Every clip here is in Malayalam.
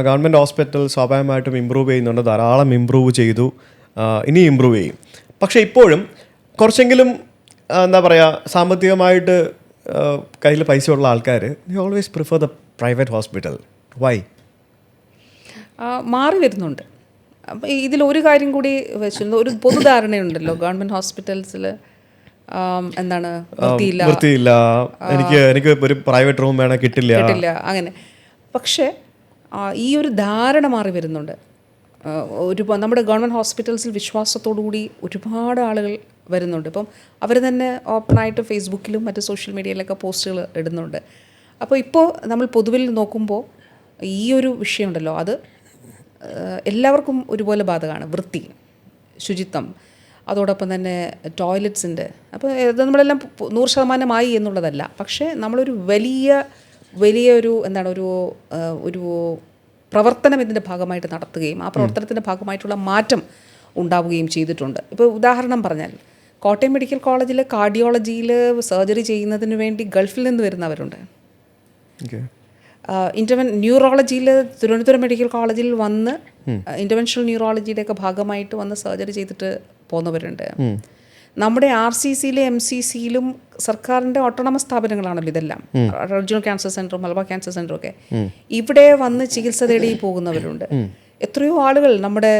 ഗവൺമെൻറ് ഹോസ്പിറ്റൽ സ്വാഭാവികമായിട്ടും ഇമ്പ്രൂവ് ചെയ്യുന്നുണ്ട്, ധാരാളം ഇമ്പ്രൂവ് ചെയ്തു, ഇനി ഇമ്പ്രൂവ് ചെയ്യും. പക്ഷേ ഇപ്പോഴും കുറച്ചെങ്കിലും എന്താ പറയുക, സാമ്പത്തികമായിട്ട് കയ്യിൽ പൈസ ഉള്ള ആൾക്കാർ always prefer the private hospital. Why? മാറി വരുന്നുണ്ട്. അപ്പം ഇതിലൊരു കാര്യം കൂടി വെച്ചിരുന്നു, ഒരു പൊതുധാരണയുണ്ടല്ലോ ഗവൺമെൻറ് ഹോസ്പിറ്റൽസിൽ എന്താണ് വൃത്തിയില്ല, എനിക്ക് ഒരു പ്രൈവറ്റ് റൂം വേണം, കിട്ടില്ല അങ്ങനെ. പക്ഷേ ഈ ഒരു ധാരണ മാറി വരുന്നുണ്ട്. നമ്മുടെ ഗവൺമെൻറ് ഹോസ്പിറ്റൽസിൽ വിശ്വാസത്തോടു കൂടി ഒരുപാട് ആളുകൾ വരുന്നുണ്ട്. ഇപ്പം അവർ തന്നെ ഓപ്പണായിട്ട് ഫേസ്ബുക്കിലും മറ്റ് സോഷ്യൽ മീഡിയയിലൊക്കെ പോസ്റ്റുകൾ ഇടുന്നുണ്ട്. അപ്പോൾ ഇപ്പോൾ നമ്മൾ പൊതുവിൽ നോക്കുമ്പോൾ ഈ ഒരു വിഷയമുണ്ടല്ലോ, അത് എല്ലാവർക്കും ഒരുപോലെ ബാധകമാണ്. വൃത്തി, ശുചിത്വം, അതോടൊപ്പം തന്നെ ടോയ്ലറ്റ്സിൻ്റെ. അപ്പോൾ ഇത് നമ്മളെല്ലാം 100% എന്നുള്ളതല്ല, പക്ഷേ നമ്മളൊരു വലിയൊരു ഒരു പ്രവർത്തനം ഇതിൻ്റെ ഭാഗമായിട്ട് നടത്തുകയും ആ പ്രവർത്തനത്തിൻ്റെ ഭാഗമായിട്ടുള്ള മാറ്റം ഉണ്ടാവുകയും ചെയ്തിട്ടുണ്ട്. ഇപ്പോൾ ഉദാഹരണം പറഞ്ഞാൽ, കോട്ടയം മെഡിക്കൽ കോളേജിൽ കാർഡിയോളജിയിൽ സർജറി ചെയ്യുന്നതിന് വേണ്ടി ഗൾഫിൽ നിന്ന് വരുന്നവരുണ്ട്. ന്യൂറോളജിയിൽ തിരുവനന്തപുരം മെഡിക്കൽ കോളേജിൽ വന്ന് ഇൻ്റർവെൻഷണൽ ന്യൂറോളജിയുടെയൊക്കെ ഭാഗമായിട്ട് വന്ന് സർജറി ചെയ്തിട്ട് പോകുന്നവരുണ്ട്. നമ്മുടെ RCCയിലും MCCയിലും സർക്കാരിൻ്റെ ഓട്ടോണമസ് സ്ഥാപനങ്ങളാണല്ലോ ഇതെല്ലാം. റീജിയണൽ ക്യാൻസർ സെൻ്ററും മലബാർ ക്യാൻസർ സെൻ്ററും ഒക്കെ ഇവിടെ വന്ന് ചികിത്സ തേടി പോകുന്നവരുണ്ട്. എത്രയോ ആളുകൾ നമ്മുടെ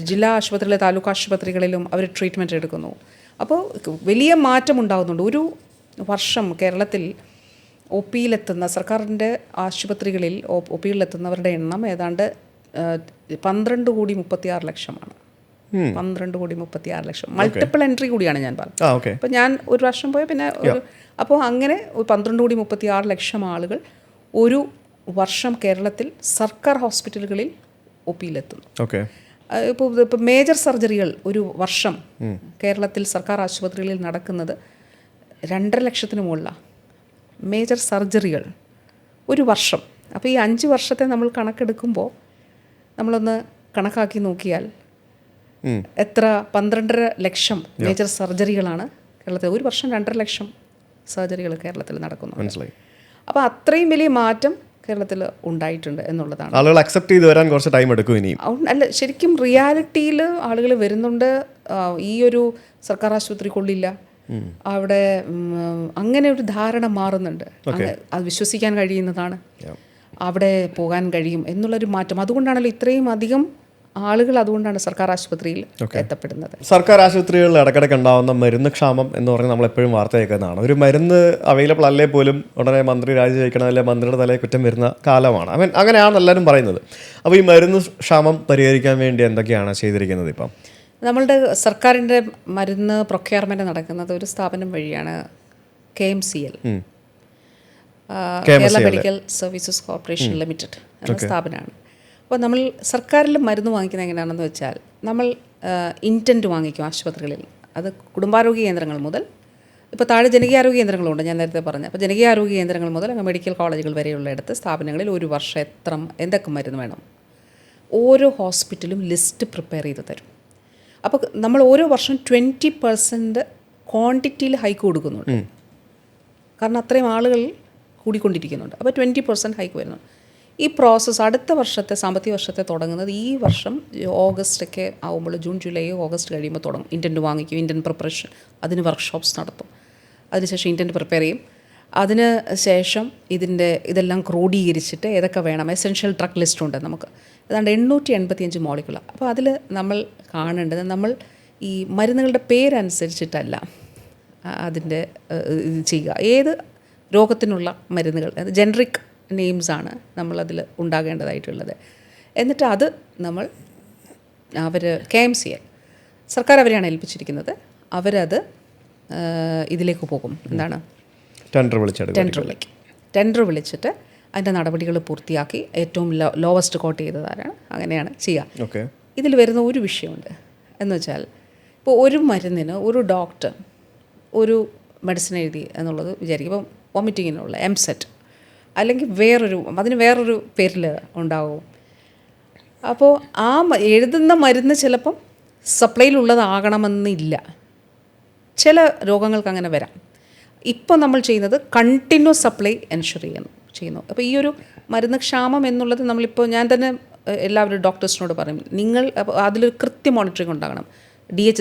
ജില്ലാ ആശുപത്രികളിലെ താലൂക്ക് ആശുപത്രികളിലും അവർ ട്രീറ്റ്മെൻറ്റ് എടുക്കുന്നു. അപ്പോൾ വലിയ മാറ്റം ഉണ്ടാകുന്നുണ്ട്. ഒരു വർഷം കേരളത്തിൽ OPയിലെത്തുന്ന സർക്കാരിൻ്റെ ആശുപത്രികളിൽ OPയിലെത്തുന്നവരുടെ എണ്ണം ഏതാണ്ട് 12,36,00,000 12,36,00,000 മൾട്ടിപ്പിൾ എൻട്രി കൂടിയാണ് ഞാൻ പറഞ്ഞത്. അപ്പോൾ ഞാൻ ഒരു വർഷം പോയ പിന്നെ അപ്പോൾ അങ്ങനെ 12,36,00,000 ആളുകൾ ഒരു വർഷം കേരളത്തിൽ സർക്കാർ ഹോസ്പിറ്റലുകളിൽ OPയിലെത്തുന്നു. ഇപ്പോൾ മേജർ സർജറികൾ ഒരു വർഷം കേരളത്തിൽ സർക്കാർ ആശുപത്രികളിൽ നടക്കുന്നത് 2,50,000 മുകളിലാണ്. മേജർ സർജറികൾ ഒരു വർഷം. അപ്പോൾ ഈ 5 വർഷത്തെ നമ്മൾ കണക്കെടുക്കുമ്പോൾ നമ്മളൊന്ന് കണക്കാക്കി നോക്കിയാൽ എത്ര 12.5 ലക്ഷം മേജർ സർജറികളാണ് കേരളത്തിൽ ഒരു വർഷം. 2.5 ലക്ഷം സർജറികൾ കേരളത്തിൽ നടക്കുന്നു. അപ്പോൾ അത്രയും വലിയ മാറ്റം കേരളത്തിൽ ഉണ്ടായിട്ടുണ്ട് എന്നുള്ളതാണ്. ആളുകൾ അക്സെപ്റ്റ് ചെയ്ത് വരാൻ കുറച്ച് ടൈം എടുക്കും ഇനിയും. അല്ല, ശരിക്കും റിയാലിറ്റിയിൽ ആളുകൾ വരുന്നുണ്ട്. ഈ ഒരു സർക്കാർ ആശുപത്രി കൊള്ളില്ല, അവിടെ അങ്ങനെ ഒരു ധാരണ മാറുന്നുണ്ട്. അത് വിശ്വസിക്കാൻ കഴിയുന്നതാണ്, അവിടെ പോകാൻ കഴിയും എന്നുള്ളൊരു മാറ്റം. അതുകൊണ്ടാണല്ലോ ഇത്രയും അധികം ആളുകൾ അതുകൊണ്ടാണ് സർക്കാർ ആശുപത്രിയിൽ എത്തപ്പെടുന്നത്. സർക്കാർ ആശുപത്രികളിൽ ഇടയ്ക്കിടയ്ക്ക് ഉണ്ടാകുന്ന മരുന്ന് ക്ഷാമം എന്ന് പറഞ്ഞാൽ നമ്മളെപ്പോഴും വാർത്ത കേൾക്കുന്നതാണ്. ഒരു മരുന്ന് അവൈലബിൾ അല്ലേ പോലും ഉടനെ മന്ത്രി രാജിവെക്കണം, അല്ലെങ്കിൽ മന്ത്രിയുടെ തലയിൽ കുറ്റം വരുന്ന കാലമാണ്. അങ്ങനെയാണ് എല്ലാവരും പറയുന്നത്. അപ്പോൾ ഈ മരുന്ന് ക്ഷാമം പരിഹരിക്കാൻ വേണ്ടി എന്തൊക്കെയാണ് ചെയ്തിരിക്കുന്നത്? ഇപ്പം നമ്മളുടെ സർക്കാരിൻ്റെ മരുന്ന് പ്രൊക്യൂർമെൻറ്റ് നടക്കുന്നത് ഒരു സ്ഥാപനം വഴിയാണ്, KMCL, Kerala medical services corporation limited എന്ന സ്ഥാപനമാണ്. അപ്പോൾ നമ്മൾ സർക്കാരിൽ മരുന്ന് വാങ്ങിക്കുന്നത് എങ്ങനെയാണെന്ന് വെച്ചാൽ, നമ്മൾ ഇൻറ്റൻറ്റ് വാങ്ങിക്കും ആശുപത്രികളിൽ. അത് കുടുംബാരോഗ്യ കേന്ദ്രങ്ങൾ മുതൽ ഇപ്പോൾ താഴെ ജനകീയാരോഗ്യ കേന്ദ്രങ്ങളുണ്ട്, ഞാൻ നേരത്തെ പറഞ്ഞു. അപ്പോൾ ജനകീയാരോഗ്യ കേന്ദ്രങ്ങൾ മുതൽ അങ്ങ് മെഡിക്കൽ കോളേജുകൾ വരെയുള്ള ഇടത്ത് സ്ഥാപനങ്ങളിൽ ഒരു വർഷം എന്തൊക്കെ മരുന്ന് വേണം ഓരോ ഹോസ്പിറ്റലും ലിസ്റ്റ് പ്രിപ്പയർ ചെയ്ത് തരും. അപ്പോൾ നമ്മൾ ഓരോ വർഷം 20% ക്വാണ്ടിറ്റിയിൽ ഹൈക്ക് കൊടുക്കുന്നുണ്ട്. കാരണം അത്രയും ആളുകൾ കൂടിക്കൊണ്ടിരിക്കുന്നുണ്ട്. അപ്പോൾ 20% ഹൈക്ക് വരുന്നുണ്ട്. ഈ പ്രോസസ്സ് അടുത്ത വർഷത്തെ സാമ്പത്തിക വർഷത്തെ തുടങ്ങുന്നത് ഈ വർഷം ഓഗസ്റ്റൊക്കെ ആകുമ്പോൾ, ജൂൺ ജൂലൈ ഓഗസ്റ്റ് കഴിയുമ്പോൾ തുടങ്ങും. ഇൻറ്റൻറ്റ് വാങ്ങിക്കും, ഇൻറ്റൻറ്റ് പ്രിപ്പറേഷൻ, അതിന് വർക്ക്ഷോപ്സ് നടത്തും. അതിനുശേഷം ഇൻറ്റൻറ്റ് പ്രിപ്പയർ ചെയ്യും. അതിന് ശേഷം ഇതെല്ലാം ക്രോഡീകരിച്ചിട്ട് ഏതൊക്കെ വേണം, എസെൻഷ്യൽ ഡ്രഗ് ലിസ്റ്റ് ഉണ്ട് നമുക്ക്, ഏതാണ്ട് 885 മോളിക്കുലർ. അപ്പോൾ അതിൽ നമ്മൾ കാണേണ്ടത്, നമ്മൾ ഈ മരുന്നുകളുടെ പേരനുസരിച്ചിട്ടല്ല അതിൻ്റെ ചെയ്യുക. ഏത് രോഗത്തിനുള്ള മരുന്നുകൾ, അത് ജനറിക് നെയിംസാണ് നമ്മളതിൽ ഉണ്ടാകേണ്ടതായിട്ടുള്ളത്. എന്നിട്ട് അത് നമ്മൾ KMCL സർക്കാർ അവരെയാണ് ഏൽപ്പിച്ചിരിക്കുന്നത്. അവരത് ഇതിലേക്ക് പോകും, എന്താണ് ടെൻഡർ വിളിച്ചിട്ട് അതിൻ്റെ നടപടികൾ പൂർത്തിയാക്കി ഏറ്റവും ലോവസ്റ്റ് കോട്ട് ചെയ്തതാരാണ് അങ്ങനെയാണ് ചെയ്യുക. ഇതിൽ വരുന്ന ഒരു വിഷയമുണ്ട് എന്ന് വെച്ചാൽ, ഇപ്പോൾ ഒരു മരുന്നിന് ഒരു ഡോക്ടർ ഒരു മെഡിസിൻ എഴുതി എന്നുള്ളത് വിചാരിക്കും. ഇപ്പം വോമിറ്റിങ്ങിനുള്ള MSET അല്ലെങ്കിൽ അതിന് വേറൊരു പേരിൽ ഉണ്ടാവും. അപ്പോൾ ആ എഴുതുന്ന മരുന്ന് ചിലപ്പം സപ്ലൈയിലുള്ളതാകണമെന്നില്ല. ചില രോഗങ്ങൾക്ക് അങ്ങനെ വരാം. ഇപ്പോൾ നമ്മൾ ചെയ്യുന്നത് കണ്ടിന്യൂസ് സപ്ലൈ എൻഷുർ ചെയ്യുന്നു. ചെയ്യുന്നു. അപ്പോൾ ഈ ഒരു മരുന്ന് ക്ഷാമം എന്നുള്ളത് നമ്മളിപ്പോൾ ഞാൻ തന്നെ എല്ലാവരും ഡോക്ടേഴ്സിനോട് പറയും, നിങ്ങൾ അതിലൊരു കൃത്യ മോണിറ്ററിംഗ് ഉണ്ടാകണം.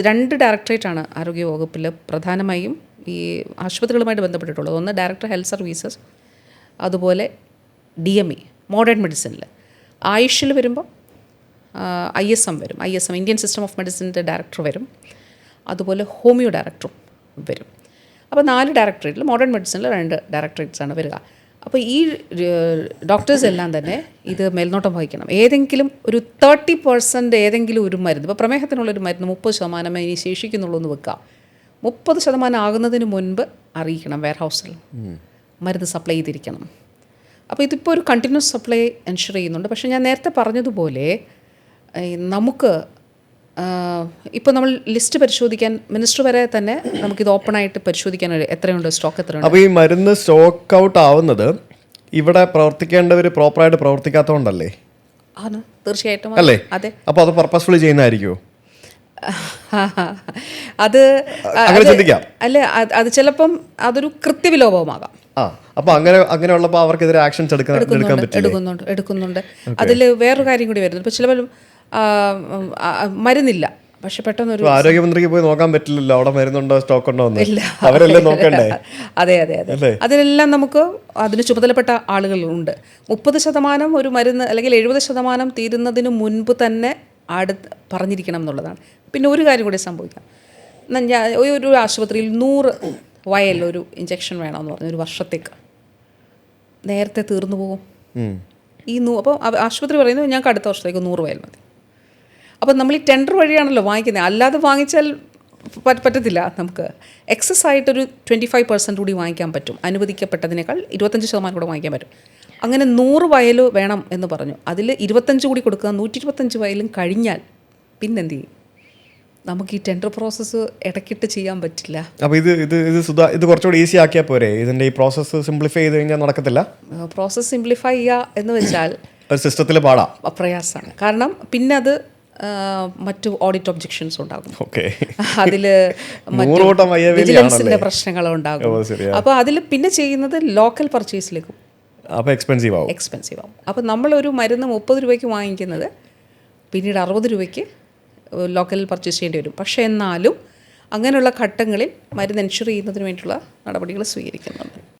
രണ്ട് ഡയറക്ടറേറ്റാണ് ആരോഗ്യ വകുപ്പിൽ പ്രധാനമായും ഈ ആശുപത്രികളുമായിട്ട് ബന്ധപ്പെട്ടിട്ടുള്ളത്. ഒന്ന് ഡയറക്ടർ ഹെൽത്ത് സർവീസസ്, അതുപോലെ DME മോഡേൺ മെഡിസിനിൽ. ആയുഷിൽ വരുമ്പോൾ ISM വരും. ISM ഇന്ത്യൻ സിസ്റ്റം ഓഫ് മെഡിസിൻ്റെ ഡയറക്ടർ വരും. അതുപോലെ ഹോമിയോ ഡയറക്ടറും വരും. അപ്പോൾ 4 ഡയറക്ടറേറ്റിൽ, മോഡേൺ മെഡിസിനിൽ 2 ഡയറക്ടറേറ്റ്സാണ് വരിക. അപ്പോൾ ഈ ഡോക്ടേഴ്സ് എല്ലാം തന്നെ ഇത് മേൽനോട്ടം വഹിക്കണം. ഏതെങ്കിലും ഒരു 30% ഏതെങ്കിലും ഒരു മരുന്ന്, ഇപ്പോൾ പ്രമേഹത്തിനുള്ളൊരു മരുന്ന് 30% ഇനി ശേഷിക്കുന്നുള്ളൂ എന്ന് വെക്കുക, 30% ആകുന്നതിന് മുൻപ് അറിയിക്കണം വെയർഹൗസിൽ, മരുന്ന് സപ്ലൈ ചെയ്തിരിക്കണം. അപ്പോൾ ഇതിപ്പോൾ ഒരു കണ്ടിന്യൂസ് സപ്ലൈ എൻഷുർ ചെയ്യുന്നുണ്ട്. പക്ഷേ ഞാൻ നേരത്തെ പറഞ്ഞതുപോലെ നമുക്ക് ഇപ്പോൾ നമ്മൾ ലിസ്റ്റ് പരിശോധിക്കാൻ, മിനിസ്റ്റർ വരെ തന്നെ നമുക്കിത് ഓപ്പണായിട്ട് പരിശോധിക്കാൻ എത്രയുണ്ട് സ്റ്റോക്ക്, എത്രയുണ്ട്. അപ്പോൾ ഈ മരുന്ന് സ്റ്റോക്ക് ഔട്ട് ആവുന്നത് ഇവിടെ പ്രവർത്തിക്കേണ്ടവർ പ്രോപ്പറായിട്ട് പ്രവർത്തിക്കാത്തതുകൊണ്ടല്ലേ? ആണ്, തീർച്ചയായിട്ടും അല്ലേ? അതെ. അപ്പോൾ അത് പർപ്പസ്ഫുള്ളി ചെയ്യുന്നതായിരിക്കുമോ? അത് ചിന്തിക്കാം. അല്ലെ, അത് ചിലപ്പം അതൊരു കൃത്യവിലോപമാകാം. അപ്പോൾ അങ്ങനെയുള്ളപ്പോൾ അവർക്കെതിരെ ആക്ഷൻസ് എടുക്കുന്നുണ്ട്. അതിൽ വേറൊരു കാര്യം കൂടി വരുന്നുണ്ട്. ഇപ്പോൾ ചിലപ്പോൾ മരുന്നില്ല, പക്ഷെ പെട്ടെന്നൊരു ആരോഗ്യമന്ത്രിക്ക് പോയി നോക്കാൻ പറ്റില്ലല്ലോ അവിടെ മരുന്നുണ്ടോ സ്റ്റോക്ക് ഉണ്ടോ എന്ന്, അവരല്ലേ നോക്കണ്ടേ? അതെ. അതിനെല്ലാം നമുക്ക് അതിന് ചുമതലപ്പെട്ട ആളുകളുണ്ട്. 30% ഒരു മരുന്ന് അല്ലെങ്കിൽ 70% തീരുന്നതിന് മുൻപ് തന്നെ പറഞ്ഞിരിക്കണം എന്നുള്ളതാണ്. പിന്നെ ഒരു കാര്യം കൂടി സംഭവിക്കാം. ഞാൻ ഒരു ആശുപത്രിയിൽ 100 വയൽ ഒരു ഇഞ്ചക്ഷൻ വേണമെന്ന് പറഞ്ഞു, ഒരു വർഷത്തേക്ക്. നേരത്തെ തീർന്നു പോകും ഈ അപ്പോൾ ആശുപത്രി പറയുന്നത് ഞങ്ങൾക്ക് അടുത്ത വർഷത്തേക്ക് 100 വയൽ മതി. അപ്പോൾ നമ്മൾ ഈ ടെൻഡർ വഴിയാണല്ലോ വാങ്ങിക്കുന്നത്, അല്ലാതെ വാങ്ങിച്ചാൽ പറ്റത്തില്ല. നമുക്ക് എക്സസ് ആയിട്ടൊരു 25% കൂടി വാങ്ങിക്കാൻ പറ്റും, അനുവദിക്കപ്പെട്ടതിനേക്കാൾ 25% കൂടെ വാങ്ങിക്കാൻ പറ്റും. അങ്ങനെ 100 വയൽ വേണം എന്ന് പറഞ്ഞു, അതിൽ 25 കൂടി കൊടുക്കുക, 125 വയലും കഴിഞ്ഞാൽ പിന്നെന്ത് ചെയ്യും? നമുക്ക് ഈ ടെൻഡർ പ്രോസസ്സ് ഇടയ്ക്കിട്ട് ചെയ്യാൻ പറ്റില്ല. അപ്പോൾ ഇത് കുറച്ചുകൂടി ഈസി ആക്കിയാൽ പോരെ? ഇതിൻ്റെ ഈ പ്രോസസ്സ് സിംപ്ലിഫൈ ചെയ്ത് കഴിഞ്ഞാൽ നടക്കത്തില്ല. പ്രോസസ്സ് സിംപ്ലിഫൈ ചെയ്യുക എന്ന് വെച്ചാൽ സിസ്റ്റത്തിൽ പ്രയാസമാണ്. കാരണം പിന്നെ അത് മറ്റു ഓഡിറ്റ് ഒബ്ജെക്ഷൻസ് ഉണ്ടാകും, അതിൽ വിജിലൻസിൻ്റെ പ്രശ്നങ്ങളുണ്ടാകും. അപ്പോൾ അതിൽ പിന്നെ ചെയ്യുന്നത് ലോക്കൽ പർച്ചേസിലേക്കും എക്സ്പെൻസീവ് ആവും. അപ്പോൾ നമ്മളൊരു മരുന്ന് 30 രൂപയ്ക്ക് വാങ്ങിക്കുന്നത് പിന്നീട് 60 രൂപയ്ക്ക് ലോക്കലിൽ പർച്ചേസ് ചെയ്യേണ്ടി വരും. പക്ഷേ എന്നാലും അങ്ങനെയുള്ള ഘട്ടങ്ങളിൽ മരുന്ന് എൻഷുർ ചെയ്യുന്നതിന് വേണ്ടിയിട്ടുള്ള നടപടികൾ സ്വീകരിക്കുന്നുണ്ട്.